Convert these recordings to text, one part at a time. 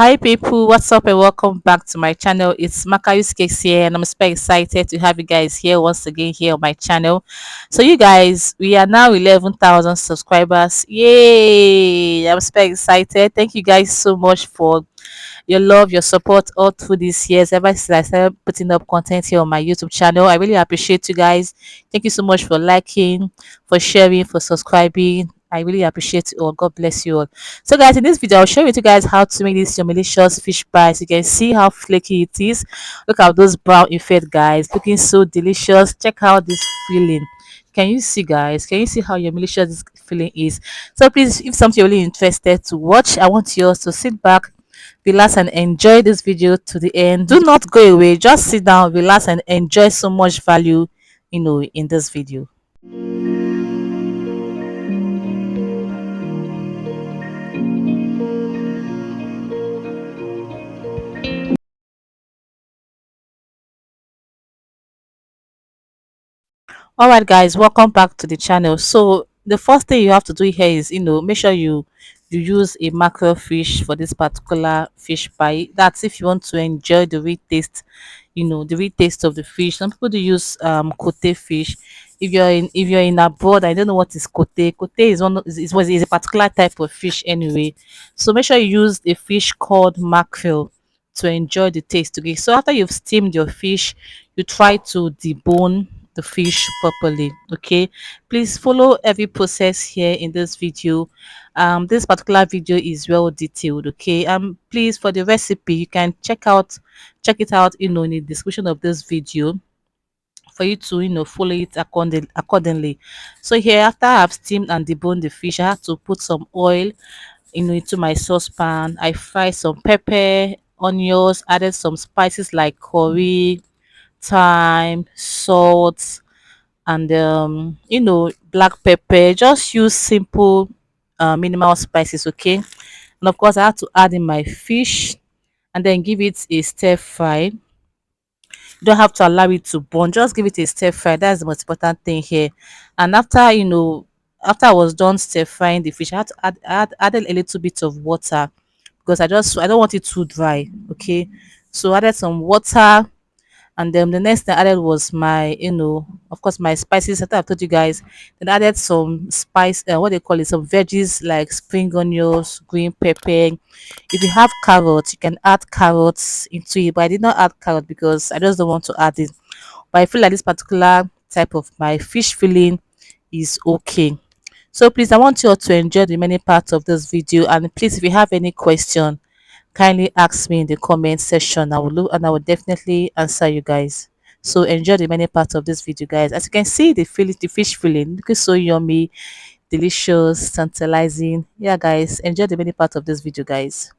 Hi people, what's up and welcome back to my channel. It's Makayus Cakes here and I'm super excited to have you guys here once again here on my channel. So you guys, we are now 11,000 subscribers. Yay! I'm super excited. Thank you guys so much for your love, your support all through these years ever since I started putting up content here on my YouTube channel. I really appreciate you guys. Thank you so much for liking, for sharing, for subscribing. I really appreciate you all. God bless you all. So guys, in this video, I'll show you guys how to make this your delicious fish pie. So you can see how flaky it is. Look at those brown effect, guys. Looking so delicious. Check out this feeling. Can you see, guys? Can you see how your delicious this feeling is? So please, if something you're really interested to watch, I want you all to sit back, relax and enjoy this video to the end. Do not go away. Just sit down, relax and enjoy so much value, in this video. All right, guys, welcome back to the channel. So the first thing you have to do here is, make sure you use a mackerel fish for this particular fish pie. That's if you want to enjoy the real taste, the real taste of the fish. Some people do use kote fish. If you're in abroad, I don't know what is kote. Kote is is a particular type of fish anyway. So make sure you use a fish called mackerel to enjoy the taste. Okay, so after you've steamed your fish, you try to debone the fish properly. Okay, please follow every process here in this video. This particular video is well detailed. Okay, please, for the recipe, you can check it out, in the description of this video for you to follow it accordingly. So here, after I've steamed and deboned the fish, I have to put some oil into my saucepan. I fry some pepper, onions, added some spices like curry, thyme, salt, and black pepper. Just use simple minimal spices. Okay, and of course I have to add in my fish and then give it a stir fry. You don't have to allow it to burn, just give it a stir fry. That's the most important thing here. And after I was done stir frying the fish, I had to added a little bit of water because I don't want it too dry. Okay, so added some water, and then the next thing I added was my, of course, my spices. I thought I've told you guys. Then I added some spice, what they call it, some veggies like spring onions, green pepper. If you have carrots, you can add carrots into it, but I did not add carrot because I just don't want to add it. But I feel like this particular type of my fish filling is okay. So please, I want you all to enjoy the many parts of this video, and please, if you have any question, kindly ask me in the comment section. I will look and I will definitely answer you guys. So enjoy the many parts of this video, guys. As you can see, the fish filling looking so yummy, delicious, tantalizing. Yeah, guys, enjoy the many parts of this video, guys.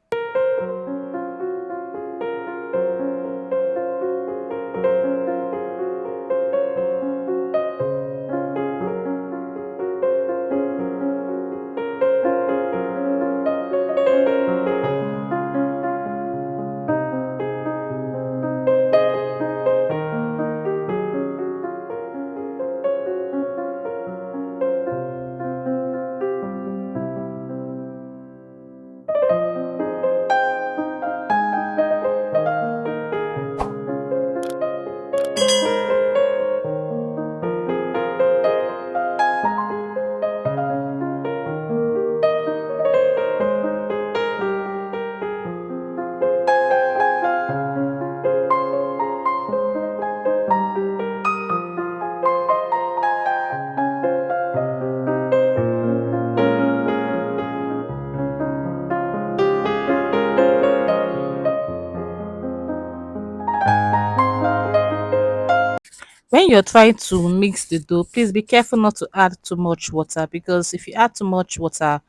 When you're trying to mix the dough, please be careful not to add too much water, because if you add too much water,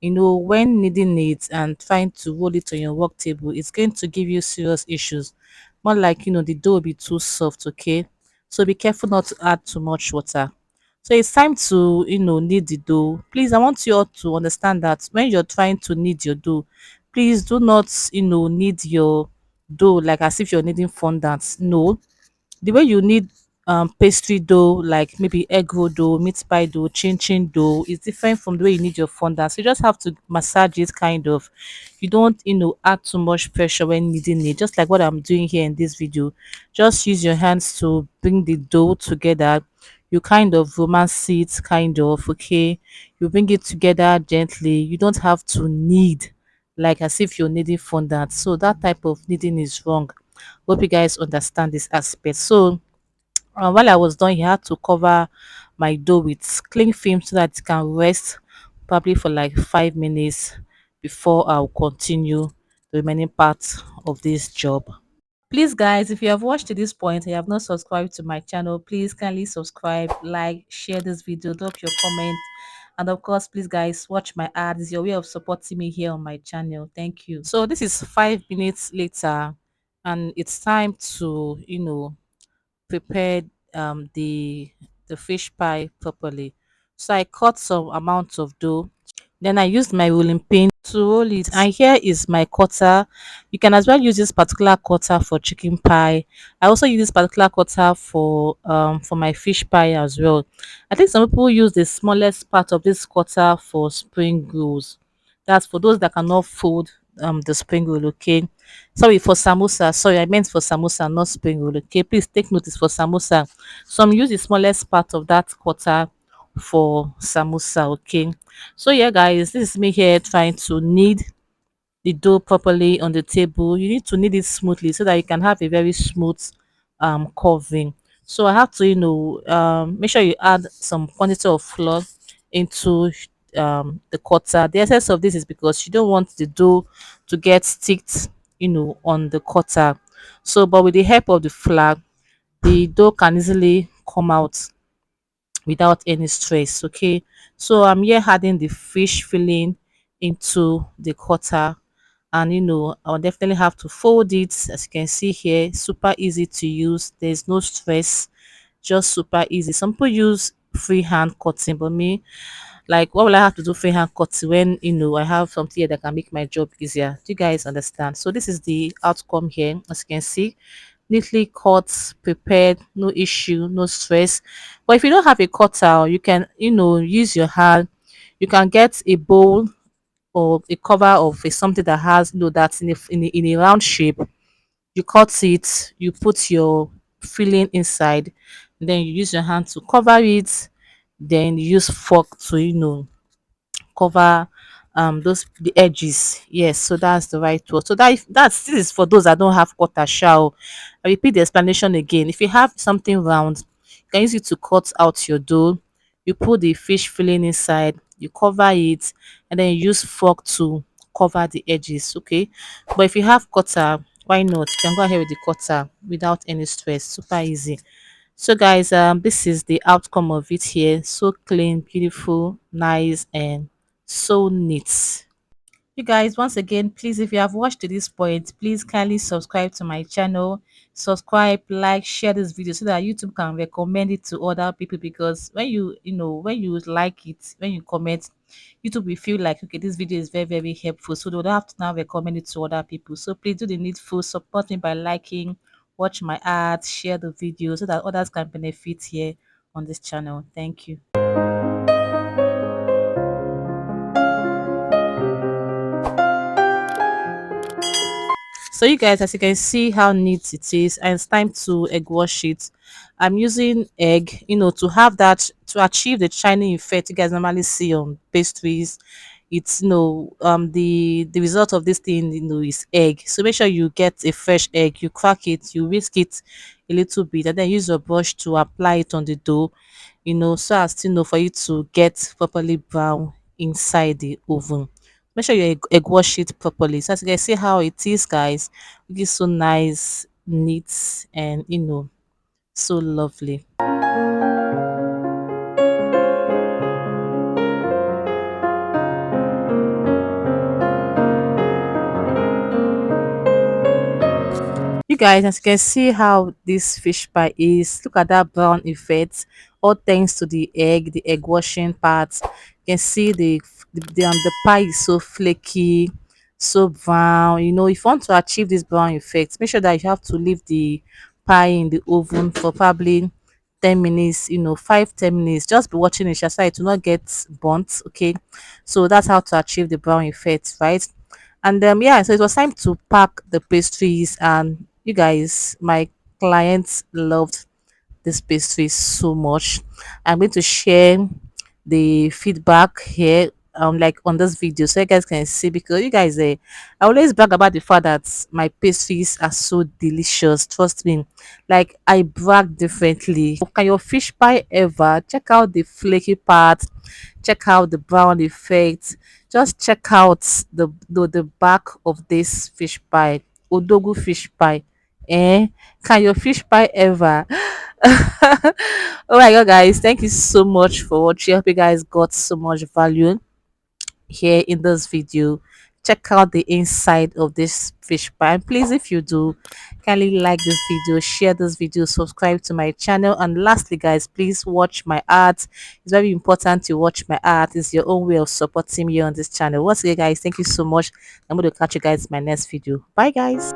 when kneading it and trying to roll it on your work table, it's going to give you serious issues. More like, the dough will be too soft. Okay, so be careful not to add too much water. So it's time to, knead the dough. Please, I want you all to understand that when you're trying to knead your dough, please do not, knead your dough like as if you're kneading fondant. No, the way you knead pastry dough, like maybe egg roll dough, meat pie dough, chin chin dough. It's different from the way you need your fondant. So you just have to massage it kind of. You don't, add too much pressure when kneading it. Just like what I'm doing here in this video. Just use your hands to bring the dough together. You kind of romance it, kind of, okay. You bring it together gently. You don't have to knead like as if you're kneading fondant. So that type of kneading is wrong. Hope you guys understand this aspect. So while I was done, he had to cover my dough with cling film so that it can rest probably for like 5 minutes before I'll continue the remaining part of this job. Please, guys, if you have watched to this point and you have not subscribed to my channel, please kindly subscribe, like, share this video, drop your comment, and of course, please, guys, watch my ads. It's your way of supporting me here on my channel. Thank you. So this is 5 minutes later, and it's time to prepare the fish pie properly. So I cut some amount of dough. Then I used my rolling pin to roll it. And here is my cutter. You can as well use this particular cutter for chicken pie. I also use this particular cutter for my fish pie as well. I think some people use the smallest part of this cutter for spring rolls. That's for those that cannot fold the spring roll, okay. Sorry, for samosa. Sorry, I meant for samosa, not spring roll. Okay, please take notice for samosa. Some use the smallest part of that cutter for samosa, okay. So yeah, guys, this is me here trying to knead the dough properly on the table. You need to knead it smoothly so that you can have a very smooth covering. So I have to, make sure you add some quantity of flour into the cutter. The essence of this is because you don't want the dough to get sticked, on the cutter. So, but with the help of the flour, the dough can easily come out without any stress, okay. So I'm here adding the fish filling into the cutter, and I'll definitely have to fold it. As you can see here, super easy to use, there's no stress, just super easy. Some people use freehand cutting, but me, like, what will I have to do freehand cutting when I have something here that can make my job easier? Do you guys understand? So this is the outcome here. As you can see, neatly cut, prepared, no issue, no stress. But if you don't have a cutter, you can, use your hand. You can get a bowl or a cover of something that has, that's in a round shape. You cut it, you put your filling inside, then you use your hand to cover it, then you use fork to, cover those the edges. Yes, so that's the right word. So that's this is for those that don't have cutter shell. I repeat the explanation again. If you have something round, you can use it to cut out your dough. You put the fish filling inside, you cover it, and then you use fork to cover the edges, okay. But if you have cutter, why not? You can go ahead with the cutter without any stress, super easy. So guys, this is the outcome of it here. So clean, beautiful, nice, and so neat. You guys, once again, please, if you have watched to this point, please kindly subscribe to my channel. Subscribe, like, share this video so that YouTube can recommend it to other people, because when when you like it, when you comment, YouTube will feel like, okay, this video is very, very helpful. So they would have to now recommend it to other people. So please do the needful, support me by liking, watch my ads, share the video so that others can benefit here on this channel. Thank you. So you guys, as you can see how neat it is, and it's time to egg wash it. I'm using egg, to have that, to achieve the shining effect you guys normally see on pastries. It's the result of this thing, is egg. So make sure you get a fresh egg, you crack it, you whisk it a little bit, and then use your brush to apply it on the dough, so as to for you to get properly brown inside the oven. Make sure you egg wash it properly. So as you can see how it is, guys, it is so nice, neat, and so lovely. You guys, as you can see how this fish pie is, look at that brown effect, all thanks to the egg washing part. You can see the pie is so flaky, so brown. If you want to achieve this brown effect, make sure that you have to leave the pie in the oven for probably 10 minutes, 5-10 minutes. Just be watching it so it will not get burnt. Okay, so that's how to achieve the brown effect, right? And yeah, so it was time to pack the pastries, and you guys, my clients loved this pastry so much. I'm going to share the feedback here, like on this video, so you guys can see, because you guys, I always brag about the fact that my pastries are so delicious. Trust me, like I brag differently. Can your fish pie ever check out the flaky part, check out the brown effect, just check out the back of this fish pie, odogu fish pie. Can your fish pie ever? Oh my god, guys, thank you so much for watching. I hope you guys got so much value here in this video. Check out the inside of this fish pie, and please, if you do, kindly like this video, share this video, subscribe to my channel, and lastly, guys, please watch my art. It's very important to watch my art. It's your own way of supporting me on this channel. Once again, guys, thank you so much. I'm going to catch you guys in my next video. Bye, guys.